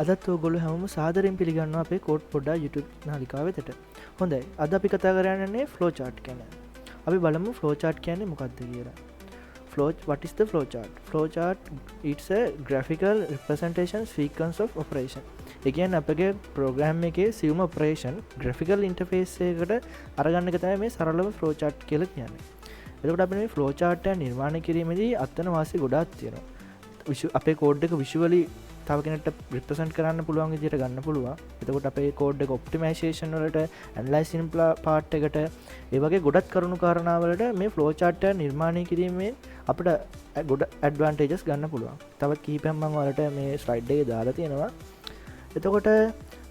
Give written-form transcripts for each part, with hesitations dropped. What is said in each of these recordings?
අදත් ඔයගොල්ලෝ හැමෝම සාදරයෙන් පිළිගන්නවා අපේ කෝඩ් පොඩ්ඩා YouTube නාලිකාව වෙතට. හොඳයි. අද අපි කතා කරන්නේ flow chart ගැන. අපි බලමු flow chart කියන්නේ මොකක්ද කියලා. What is the flow chart? Flow chart it's a graphical representation sequence of operation. ඒ කියන්නේ අපගේ program එකේ සියුම් operation graphical interface එකකට අරගන්න එක තමයි මේ සරලම flow chart කියලා කියන්නේ. එතකොට අපි මේ flow chart එක නිර්මාණය කිරීමේදී අත්වන වාසි ගොඩාක් තියෙනවා. අපේ කෝඩ් එක visually තව කෙනෙක්ට රිප්‍රසන්ට් කරන්න පුළුවන් විදිහට ගන්න පුළුවන්. එතකොට අපේ කෝඩ් එක ඔප්ටිමයිසේෂන් වලට, ඇනලයිසින් පාර්ට් එකට, ඒ වගේ ගොඩක් කරුණු කාරණා වලට මේ ෆ්ලෝ chart එක නිර්මාණය කිරීමෙන් අපිට ගොඩ ඇඩ්වාන්ටේජස් ගන්න පුළුවන්. තවත් කීපයක් මම ඔයාලට මේ ස්ලයිඩ් එකේ දාලා තියෙනවා. එතකොට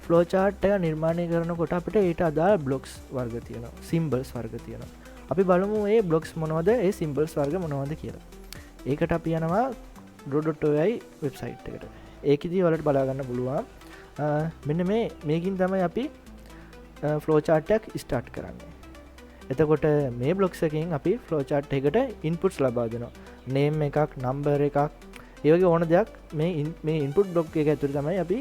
ෆ්ලෝ chart එක නිර්මාණය කරනකොට අපිට ඊට අදාළ බ්ලොක්ස් වර්ග තියෙනවා, සිම්බල්ස් වර්ග තියෙනවා. අපි බලමු මේ බ්ලොක්ස් මොනවද, ඒ සිම්බල්ස් වර්ග මොනවද කියලා. ඒකට අපි යනවා draw.oy වෙබ්සයිට් එකට. ඒකදී ඔයාලට බලා ගන්න පුළුවන්. මෙන්න මේකින් තමයි අපි ෆ්ලෝ chart එකක් ස්ටාර්ට් කරන්නේ. එතකොට මේ බ්ලොක්ස් එකෙන් අපි ෆ්ලෝ chart එකට ඉන්පුට්ස් ලබා දෙනවා. නේම් එකක්, නම්බර් එකක්, ඒ වගේ ඕන දෙයක් මේ ඉන්පුට් බ්ලොක් එක ඇතුලේ තමයි අපි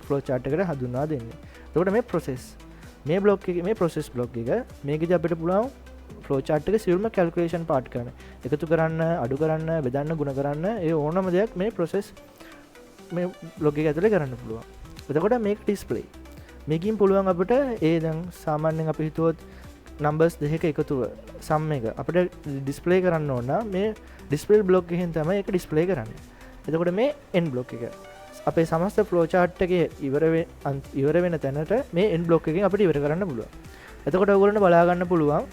ෆ්ලෝ chart එකට හඳුන්වා දෙන්නේ. එතකොට මේ process මේ බ්ලොක් එකේ මේ process බ්ලොක් එක මේකදී අපිට පුළුවන් ෆ්ලෝ chart එක සියලුම කැල්කියුලේෂන් පාර්ට් කරන්න. එකතු කරන්න, අඩු කරන්න, බෙදන්න, ගුණ කරන්න, ඒ ඕනම දෙයක් මේ process මේ බ්ලොග් එක ඇතුලේ කරන්න පුළුවන්. එතකොට මේක ඩිස්ප්ලේ. මේකෙන් පුළුවන් අපිට ඒ දැන් සාමාන්‍යයෙන් අපි හිතුවොත් නම්බර්ස් දෙකක එකතුව සම් එක අපිට ඩිස්ප්ලේ කරන්න ඕන නම් මේ ඩිස්ප්ලේ බ්ලොක් එකෙන් තමයි ඒක ඩිස්ප්ලේ කරන්නේ. එතකොට මේ end බ්ලොක් එක අපේ සමස්ත ෆ්ලෝ chart එකේ ඉවර වෙන තැනට මේ end බ්ලොක් එකෙන් අපිට ඉවර කරන්න පුළුවන්. එතකොට ඔයගොල්ලන්ට බලා ගන්න පුළුවන්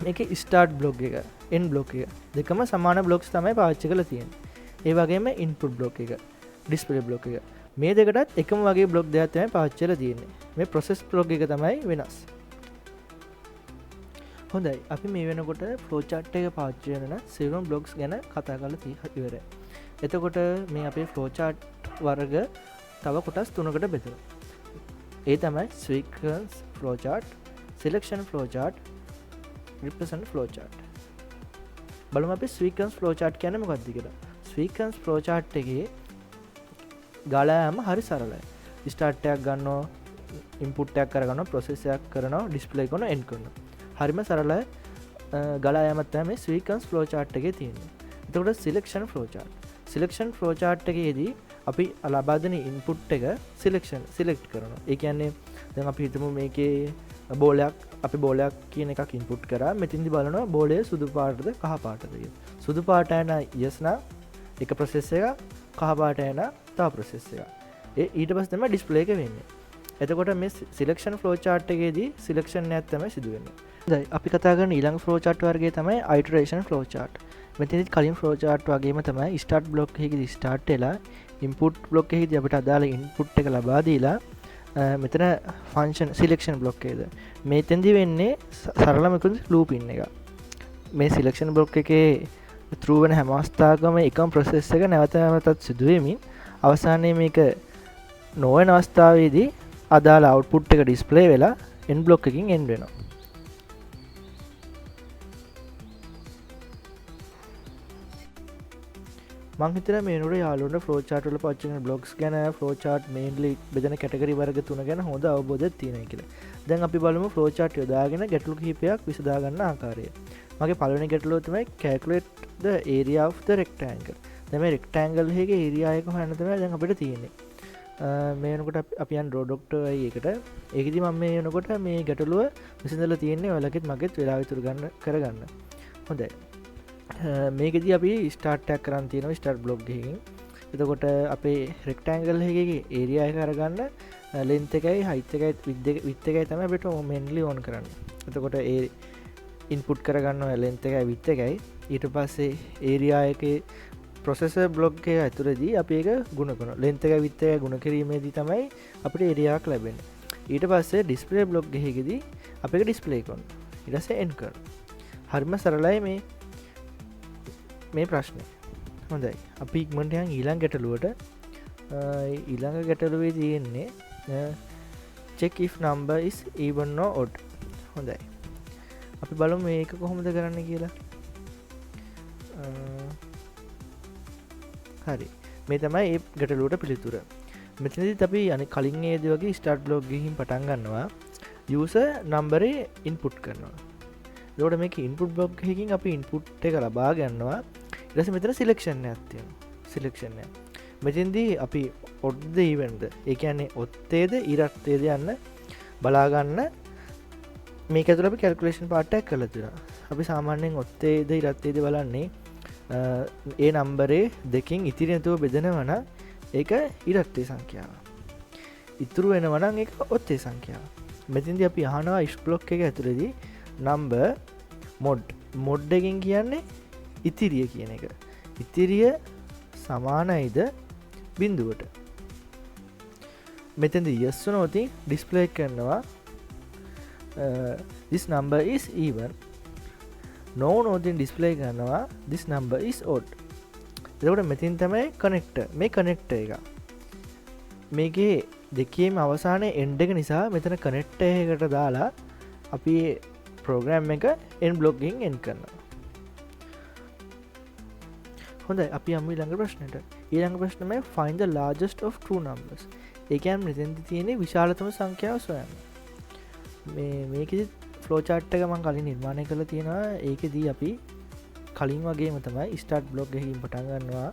මේකේ start බ්ලොක් එක, end බ්ලොක් එක දෙකම සමාන බ්ලොක්ස් තමයි පාවිච්චි කරලා තියෙන්නේ. ඒ වගේම input බ්ලොක් එක, ඩිස්ප්ලේ බ්ලොක් එක, මේ දෙකටත් එකම වගේ බ්ලොක් දෙකක් තමයි පාවිච්චි කරලා තියෙන්නේ. මේ process බ්ලොක් එක තමයි වෙනස්. හොඳයි, අපි මේ වෙනකොට flow chart එක පාවිච්චි කරන සියලුම බ්ලොක්ස් ගැන කතා කරලා ඉවරයි. එතකොට මේ අපේ flow chart වර්ග තව කොටස් තුනකට බෙදෙනවා. ඒ තමයි sequence flow chart, selection flow chart, represent flow chart. බලමු අපි sequence flow chart කියන්නේ මොකක්ද කියලා. sequence flow chart එකේ ගාලායම හරි සරලයි. ස්ටාර්ට් එකක් ගන්නවා, ඉන්පුට් එකක් කරගන්නවා, ප්‍රොසෙස් එකක් කරනවා, ඩිස්ප්ලේ කරනවා, එන්ඩ් කරනවා. හරිම සරලයි ගාලායමක් තමයි මේ sequence flow chart එකේ තියෙන්නේ. එතකොට selection flow chart. selection flow chart එකේදී අපි ලබා දෙන ඉන්පුට් එක select කරනවා. ඒ කියන්නේ දැන් අපි හිතමු මේකේ අපි බෝලයක් කියන එකක් ඉන්පුට් කරා. මෙතෙන්දි බලනවා බෝලය සුදු පාටද කහ පාටද කියලා. සුදු පාට යන yes නම් එක ප්‍රොසෙස් එකක්, කහ පාට යන තව ප්‍රොසෙස් එකක්. ඊට පස්සේ තමයි ඩිස්ප්ලේ එක වෙන්නේ. එතකොට මේ සිලෙක්ෂන් ෆ්ලෝ chart එකේදී සිලෙක්ෂන් එකක් තමයි සිදු වෙන්නේ. හොඳයි, අපි කතා කරන ඊළඟ ෆ්ලෝ chart වර්ගය තමයි iteration flow chart. මෙතනදි කලින් ෆ්ලෝ chart වගේම තමයි start block එකේදී start වෙලා input block එකේදී අපිට අදාළ input එක ලබා දීලා මෙතන function selection block එකේද මෙතෙන්දි වෙන්නේ සරලම loop in එක. මේ selection block එකේ through වෙන හැම අවස්ථාවකම එකම process එක නැවත නැවතත් සිදු වෙමින් අවසානයේ මේක නොවන අවස්ථාවේදී අදාළ output එක display වෙලා end block එකකින් end වෙනවා. මම හිතනවා මේ නෝඩේ යාළුවන්ට flow chart වල පාවිච්චි කරන blocks ගැන, flow chart mainly බෙදෙන category වර්ග තුන ගැන හොඳ අවබෝධයක් තියෙනවා කියලා. දැන් අපි බලමු flow chart යොදාගෙන ගැටලු කිහිපයක් විසඳා ගන්න ආකාරය. මගේ පළවෙනි ගැටලුව තමයි calculate the area of the rectangle. දැන් මේ rectangle එකේ area එක හොයන්න තමයි දැන් අපිට තියෙන්නේ. මේ වෙනකොට අපි යන draw.oy එකට. ඒකෙදි මම මේ වෙනකොට මේ ගැටලුව විසඳලා තියෙන්නේ ඔයාලගෙත් මගෙත් වෙලාව ඉතුරු කරගන්න. හොඳයි. මේකෙදී අපි ස්ටාර්ට් එකක් කරන් තියෙනවා ස්ටාර්ට් බ්ලොක් එකකින්. එතකොට අපේ rectangle එකේ area එක අරගන්න length එකයි height එකයි width එකයි තමයි අපිට mainly on කරන්නේ. එතකොට ඒ input කරගන්නවා length එකයි width එකයි. ඊට පස්සේ area එකේ processor block එක ඇතුළේදී අපි ඒක ගුණ කරනවා. length එකයි width එකයි ගුණ කිරීමේදී තමයි අපිට area එකක් ලැබෙන්නේ. ඊට පස්සේ display block එකේදී අපි ඒක display කරනවා. ඊට පස්සේ end කරනවා. හරිම සරලයි මේ ප්‍රශ්නේ. හොඳයි, අපි ඉක්මනට යන් ඊළඟ ගැටලුවට. ඊළඟ ගැටලුවේ තියෙන්නේ check if number is even or odd. හොඳයි, අපි බලමු මේක කොහොමද කරන්න කියලා. හරි, මේ තමයි ඒ ගැටලුවට පිළිතුර. මෙතනදිත් අපි අනිත් කලින් ඒදී වගේ ස්ටාර්ට් බ්ලොක් ගිහින් පටන් ගන්නවා user number ඉන්පුට් කරනවා. එතකොට මේක ඉන්පුට් බ්ලොක් එකකින් අපි ඉන්පුට් එක ලබා ගන්නවා. ඊට පස්සේ මෙතන සිලෙක්ෂන් එකක් තියෙනවා. සිලෙක්ෂන් එක. මෙතෙන්දී අපි odd the event ඒ කියන්නේ ඔත්තේද ඉරත්තේද යන්න බලා ගන්න මේක ඇතුළේ අපි කැල්කියුලේෂන් පාර්ට් එකක් කරලා තියෙනවා. අපි සාමාන්‍යයෙන් ඔත්තේද ඉරත්තේද බලන්නේ ඒ නම්බරේ දෙකින් ඉතිරි නැතුව බෙදනවා නම් ඒක ඉරත්තේ සංඛ්‍යාව. ඉතුරු වෙනවා නම් ඒක ඔත්තේ සංඛ්‍යාව. මෙතෙන්දී අපි අහනවා if block එක ඇතුළේදී number mod එකකින් කියන්නේ ඉතිරිය කියන එක. ඉතිරිය සමානයිද බිඳුවට. මෙතෙන්දී yes වුණොත් display කරනවා this number is even. no වුණොත් display කරනවා this number is odd. එතකොට මෙතෙන් තමයි connector. මේ connector එක. මේකේ දෙකේම අවසානයේ end එක නිසා මෙතන connector එකකට දාලා අපි program එක end block එකකින් end කරනවා. හොඳයි අපි යමු ඊළඟ ප්‍රශ්නෙට. ඊළඟ ප්‍රශ්නේ තමයි find the largest of two numbers. ඒ කියන්නේ මෙතෙන්දී තියෙන්නේ විශාලතම සංඛ්‍යාව සොයන්න. මේකෙදි flow chart එක මම කලින් නිර්මාණය කරලා තියෙනවා. ඒකෙදී අපි කලින් වගේම තමයි start block එකකින් පටන් ගන්නවා.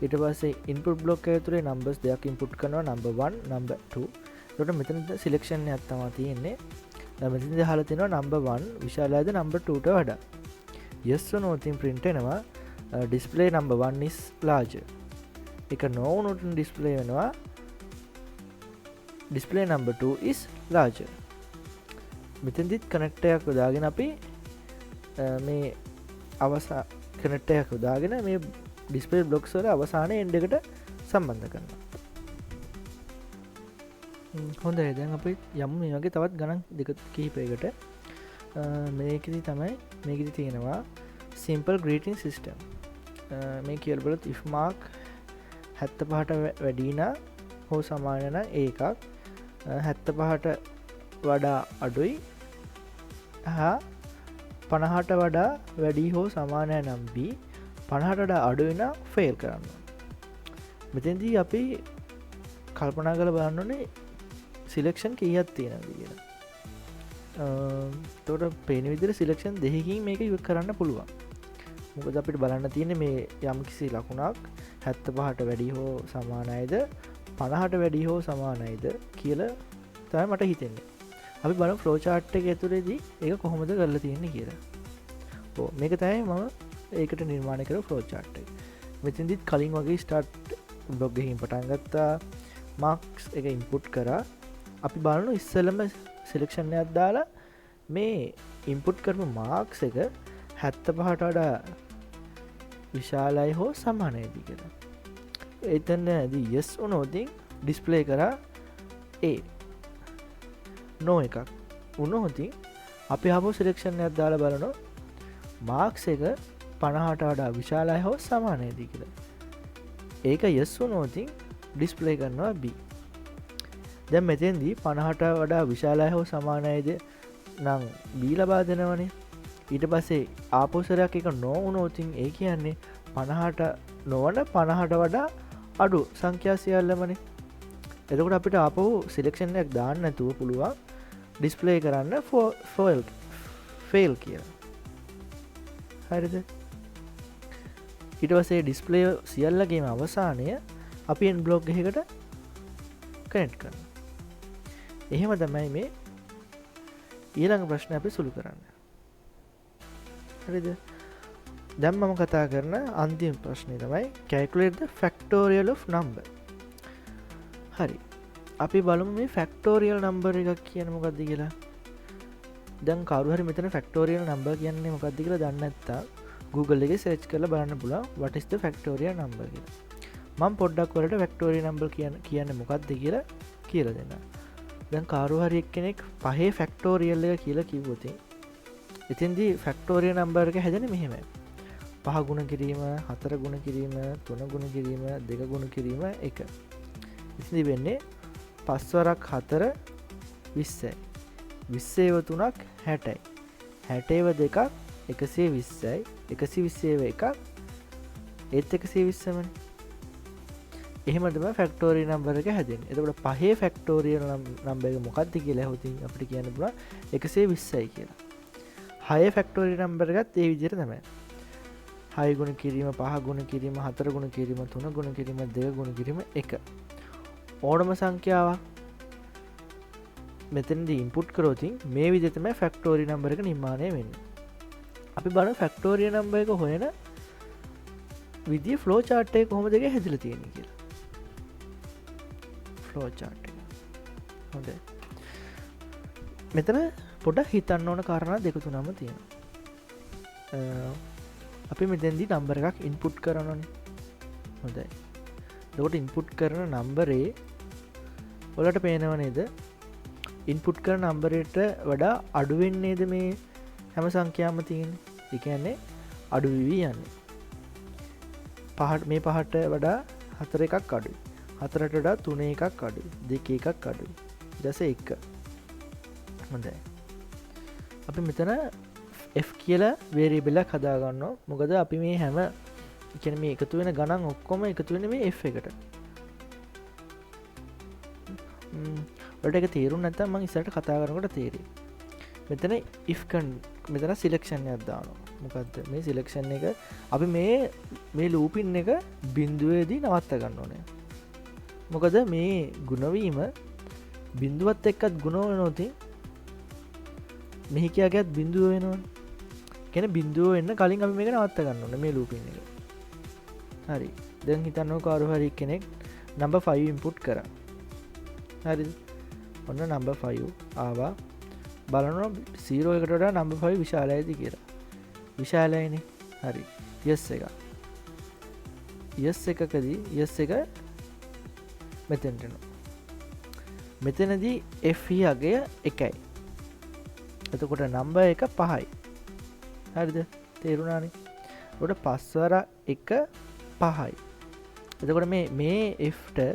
ඊට පස්සේ input block එක ඇතුලේ numbers දෙකක් input කරනවා number 1 number 2. එතකොට මෙතන selection එකක් තමයි තියෙන්නේ. මෙතනදී අහලා තියෙනවා number 1 විශාලයිද number 2ට වඩා. yes වුණොත් print වෙනවා display number 1 is larger. එක no වුණොත් display වෙනවා display number 2 is larger. මෙතෙන්දිත් connector එකක් යොදාගෙන අපි මේ connector එකක් යොදාගෙන මේ display blocks වල අවසානයේ end එකට සම්බන්ධ කරනවා. හොඳයි දැන් අපි යමු මේ වගේ තවත් ගණන් දෙක කිහිපයකට. මේකෙදි තියෙනවා simple greeting system. මේ කියලා බලුත් if mark 75ට වැඩි නම් හෝ සමාන නම් ඒකක් 75ට වඩා අඩුයි හා 50ට වඩා වැඩි හෝ සමාන නම් b 50ට වඩා අඩුයි නම් ෆේල් කරන්න. මෙතෙන්දී අපි කල්පනා කරලා බලන්න ඕනේ සිලෙක්ෂන් කීයක් තියෙනවද කියලා. එතකොට පේන විදිහට සිලෙක්ෂන් දෙකකින් මේක ඉවර කරන්න පුළුවන්. මොකද අපිට බලන්න තියෙන්නේ මේ යම්කිසි ලකුණක් 75ට වැඩි හෝ සමානයිද 50ට වැඩි හෝ සමානයිද කියලා තමයි මට හිතෙන්නේ. අපි බලමු ෆ්ලෝ chart එක ඇතුලේදී ඒක කොහොමද කරලා තියෙන්නේ කියලා. ඔව් මේක තමයි මම ඒකට නිර්මාණය කරපු ෆ්ලෝ chart එක. මෙතෙන්දිත් කලින් වගේ start block එකකින් පටන් ගත්තා. marks එක input කරා. අපි බලමු ඉස්සෙල්ලම selection එකක් දාලා මේ input කරපු marks එක 75ට වඩා විශාලයි හෝ සමානයිද කියලා. එතනදී yes වුණොත් display කරා a no එකක් වුණොත් අපි ආපහු selection එකක් දාලා බලනවා marks එක 50ට වඩා විශාලයි හෝ සමානයිද කියලා. ඒක yes වුණොත් display කරනවා b. දැන් මෙතෙන්දී 50ට වඩා විශාලයි හෝ සමානයිද නම් b ලබා දෙනවනේ. ඊට පස්සේ ආපෝසරයක් එක no වුණොත් ඒ කියන්නේ 50ට නොවන 50ට වඩා අඩු සංඛ්‍යා සියල්ලමනේ. එතකොට අපිට ආපහු සිලෙක්ෂන් එකක් දාන්න නැතුව පුළුවන් ඩිස්ප්ලේ කරන්න ෆේල් කියලා. හරිද? ඊට පස්සේ ඩිස්ප්ලේ සියල්ලගේම අවසානය අපි end block එකකට කනෙක්ට් කරනවා. එහෙම තමයි මේ ඊළඟ ප්‍රශ්නේ අපි සුළු කරන්නේ. හරිද? දැන් මම කතා කරන අන්තිම ප්‍රශ්නේ තමයි calculate the factorial of number. හරි. අපි බලමු මේ factorial number එකක් කියන්නේ මොකක්ද කියලා. දැන් කවුරු හරි මෙතන factorial number කියන්නේ මොකක්ද කියලා දන්නේ නැත්නම් Google එකේ search කරලා බලන්න පුළුවන් what is the factorial number කියලා. මම පොඩ්ඩක් වලට factorial number කියන්නේ මොකක්ද කියලා දෙන්නම්. දැන් කවුරු හරි එක්කෙනෙක් 5 factorial එක කියලා කිව්වොත් එතෙන්දී factorial number එක හැදෙන්නේ මෙහෙමයි. 5 ගුණ කිරීම 4 ගුණ කිරීම 3 ගුණ කිරීම 2 ගුණ කිරීම 1. ඉතින් වෙන්නේ 5 වරක් 4 20යි. 20ව 3ක් 60යි. 60ව 2ක් 120යි. 120ව 1ක් ඒත් 120මනේ. එහෙම තමයි ෆැක්ටෝරියල් නම්බර් එක හැදෙන්නේ. එතකොට පහේ ෆැක්ටෝරියල් නම්බර් එක මොකක්ද කියලා හොතින් අපිට කියන්න පුළුවන් 120යි කියලා. 6 ෆැක්ටෝරියල් නම්බර් එකත් ඒ විදිහට තමයි. 6 ගුණ කිරීම 5 ගුණ කිරීම 4 ගුණ කිරීම 3 ගුණ කිරීම 2 ගුණ කිරීම 1. ඕනම සංඛ්‍යාවක් මෙතනදී ඉන්පුට් කරොත් මේ විදිහට තමයි ෆැක්ටෝරියල් නම්බර් එක නිර්මාණය වෙන්නේ. අපි බලමු ෆැක්ටෝරියල් නම්බර් එක හොයන විදිය ෆ්ලෝ චාර්ට් එක කොහොමද ඒක හැදිලා තියෙන්නේ කියලා. ෆ්ලෝ චාර්ට් එක. හොඳයි. මෙතන පොඩ්ඩක් හිතන්න ඕන කාරණා දෙක තුනම තියෙනවා. අපි මෙතෙන්දී නම්බර් එකක් ඉන්පුට් කරනවානේ. හොඳයි. එතකොට ඉන්පුට් කරන නම්බරේ ඔයාලට පේනව නේද? ඉන්පුට් කරන නම්බරයට වඩා අඩු වෙන්නේ නේද මේ හැම සංඛ්‍යාවම තියෙන්නේ. ඒ කියන්නේ අඩු වෙවි යන්නේ. මේ පහට වඩා 4 එකක් අඩුයි. 4ට වඩා 3 එකක් අඩුයි. 2 එකක් අඩුයි. ඊට පස්සේ 1. හොඳයි. අපි මෙතන f කියලා වේරියබල් එකක් හදා ගන්නවා. මොකද අපි මේ හැම කියන්නේ මේ එකතු වෙන ගණන් ඔක්කොම එකතු වෙන්නේ මේ f එකට. ඔයාලට ඒක තේරුම් නැත්නම් මම ඉස්සරහට කතා කරනකොට තේරෙයි. මෙතන if මෙතන සිලෙක්ෂන් එකක් දානවා. මොකද්ද මේ සිලෙක්ෂන් එක? අපි මේ ලූපින් එක බිඳුවේදී නවත්ත ගන්න ඕනේ. මොකද මේ ගුණවීම බිඳුවත් එක්කත් ගුණ වෙනොත් මෙහි කියාගත් බිඳුව වෙනවා. කියන්නේ බිඳුව වෙන්න කලින් අපි මේක නවත්ත ගන්න ඕනේ මේ ලූපින් එක. හරි. දැන් හිතන්නකෝ කාරු හරි කෙනෙක් නම්බර් 5 ඉන්පුට් කරා. හරිද? ඔන්න නම්බර් 5 ආවා. බලනවා 0 එකට වඩා නම්බර් 5 විශාලයිද කියලා. විශාලයිනේ. හරි. yes එක. yes එකකදී yes එක මෙතෙන්ට එනවා. මෙතනදී f අගය 1යි. එතකොට නම්බර් එක 5යි. හරිද? තේරුණානේ. එතකොට 5 වර 1 5යි. එතකොට මේ f ට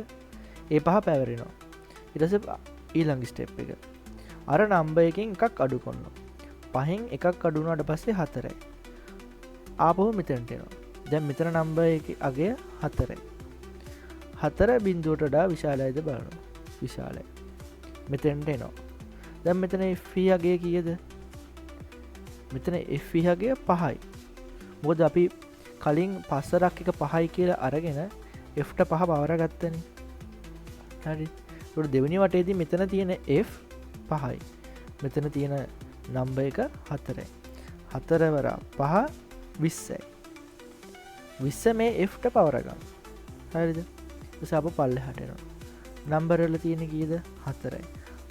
ඒ පහ පැවරෙනවා. ඊට පස්සේ ඊළඟ ස්ටෙප් එක. අර නම්බර් එකෙන් එකක් අඩු කරනවා. 5න් එකක් අඩු වුණාට පස්සේ 4යි. ආපහු මෙතනට එනවා. දැන් මෙතන නම්බර් එකේ අගය 4යි. 4 බිඳුවට වඩා විශාලයිද බලනවා. විශාලයි. මෙතනට එනවා. දැන් මෙතන f අගය කීයද? මෙතන f අගය 5යි. මොකද අපි කලින් 5 එක 5යි කියලා අරගෙන f ට 5 බවර ගත්තනේ. හරි. ඒකට දෙවෙනි වටේදී මෙතන තියෙන f 5යි. මෙතන තියෙන නම්බර් එක 4යි. 4 වර 5 20යි. 20 මේ f ට පවර ගන්න. හරිද? ඊට අප පල්ලෙහාට එනවා. නම්බර් වල තියෙන කීයද? 4යි.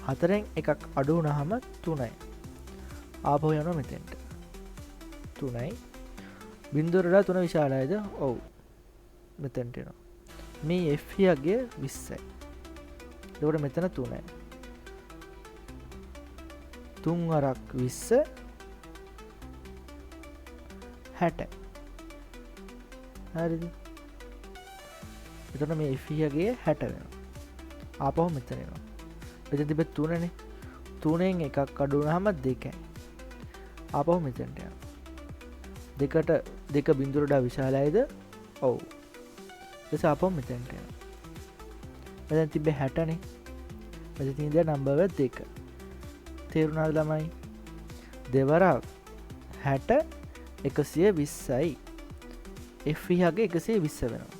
4න් එකක් අඩු වුණාම 3යි. ආපහු යනවා මෙතෙන්ට. 3යි. බිඳුවට වඩා 3 විශාලයිද? ඔව්. මෙතෙන්ට එනවා. මේ f යගේ 20යි. එතකොට මෙතන 3යි. 3 වරක් 20 60. හරිද? එතකොට මේ f යගේ 60 වෙනවා. ආපහු මෙතන එනවා. මෙතන තිබෙත් 3නේ. 3න් එකක් අඩු වුණාම 2යි. ආපහු මෙතනට යනවා. 2 බිඳුවට වඩා විශාලයිද? ඔව්. ඊට ආපහු මෙතනට යනවා. මෙතන තිබ්බේ 60නේ. මෙතන තියෙන නම්බර් 2. තේරුණාද ළමයි? දෙවරක් 60 120යි. f යගේ 120 වෙනවා.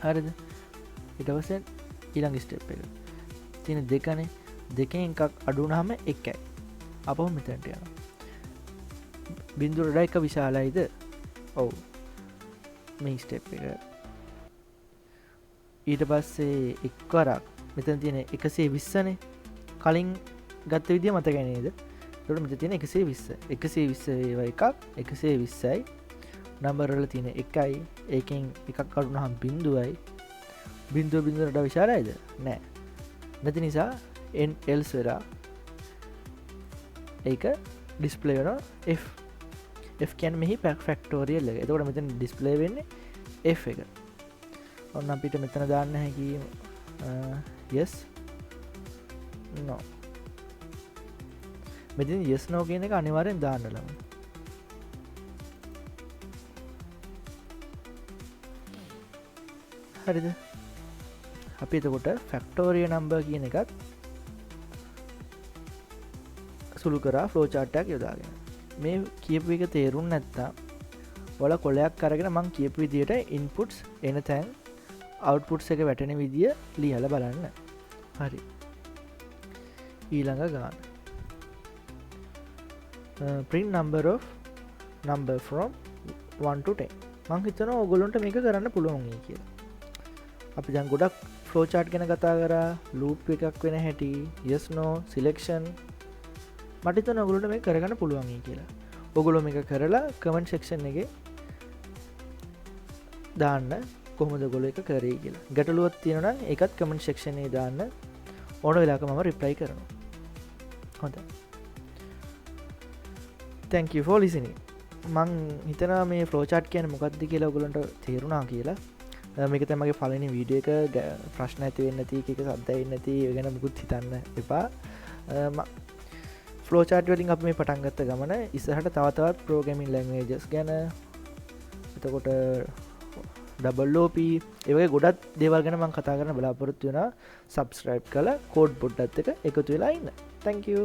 හරිද? ඊට පස්සේ ඊළඟ ස්ටෙප් එක. තියෙන 2නේ. 2න් එකක් අඩු වුණාම 1යි. අපහු මෙතනට යනවා. බිඳුවට වඩා 1 විශාලයිද? ඔව්. මේ ස්ටෙප් එක. ඊට පස්සේ එක්වරක් මෙතන තියෙන 120නේ. කලින් ගත්ත විදිය මතකයි නේද? එතකොට මෙතන තියෙන 120. 120 ඒවා එකක් 120යි. නම්බර් වල තියෙන 1යි. ඒකෙන් එකක් අඩු වුණාම බිඳුවයි. බිඳුවට වඩා විශාලයිද? නෑ. නැති නිසා n else වෙලා ඒක ඩිස්ප්ලේ වෙනවා f. f කියන්නේ මෙහි ෆැක්ටෝරියල් එක. එතකොට මෙතන ඩිස්ප්ලේ වෙන්නේ f එක. ඔන්න අපිට මෙතන දාන්න හැකි yes no. මෙතන yes no කියන එක අනිවාර්යෙන් දාන්න ළමයි. හරිද අපි එතකොට ෆැක්ටෝරිය නම්බර් කියන එකත් සුළු කරා ෆ්ලෝ චාර්ට්ටයක් යොදාගෙන මේ කියපු එක තේරුම් නැත්තා වල කොලයක් කරගෙන මං කියපු විදියට ඉන්පුට්ස් එන තැන් අවට්පුට්ස් එක වැටෙන විදිය ලියල බලන්න හරි ඊළඟ ගාන print number of number from 1 to 10 මං හිතන ඔගොලොන්ට මේක කරන්න පුළුවන් කියලා අපි දැන් ගොඩක් ෆ්ලෝ චාර්ට් ගැන කතා කරා ලූප් එකක් වෙන හැටි yes no selection මට හිතෙනවා ඔයගොල්ලන්ට මේක කරගන්න පුළුවන් කියලා. ඔයගොල්ලෝ මේක කරලා කමෙන්ට් සෙක්ෂන් එකේ දාන්න කොහොමද ඔයගොල්ලෝ ඒක කරේ කියලා. ගැටලුවක් තියෙනවා නම් ඒකත් කමෙන්ට් සෙක්ෂන් එකේ දාන්න. ඕන වෙලාවක මම රිප්ලයි කරනවා. හොඳයි. Thank you for listening. මං හිතනවා මේ ෆ්ලෝ චාර්ට් කියන්නේ මොකක්ද කියලා ඔයගොල්ලන්ට තේරුණා කියලා. මේක තමයි මගේ පළවෙනි වීඩියෝ එක ප්‍රශ්න ඇති වෙන්නේ නැති එක සද්ද ඇෙන්නේ නැති ඒ ගැන මුකුත් හිතන්න එපා. ෆ්ලෝ චාර්ට් වලින් අපි මේ පටන් ගත්ත ගමන ඉස්සරහට තව තවත් ප්‍රෝග්‍රෑමින් ලැන්ග්වේජස් ගැන එතකොට OOP ඒ වගේ ගොඩක් දේවල් ගැන මම කතා කරන්න බලාපොරොත්තු වෙනවා. සබ්ස්ක්‍රයිබ් කරලා කෝඩ් පොඩ්ඩත් එක එකතු වෙලා ඉන්න. Thank you.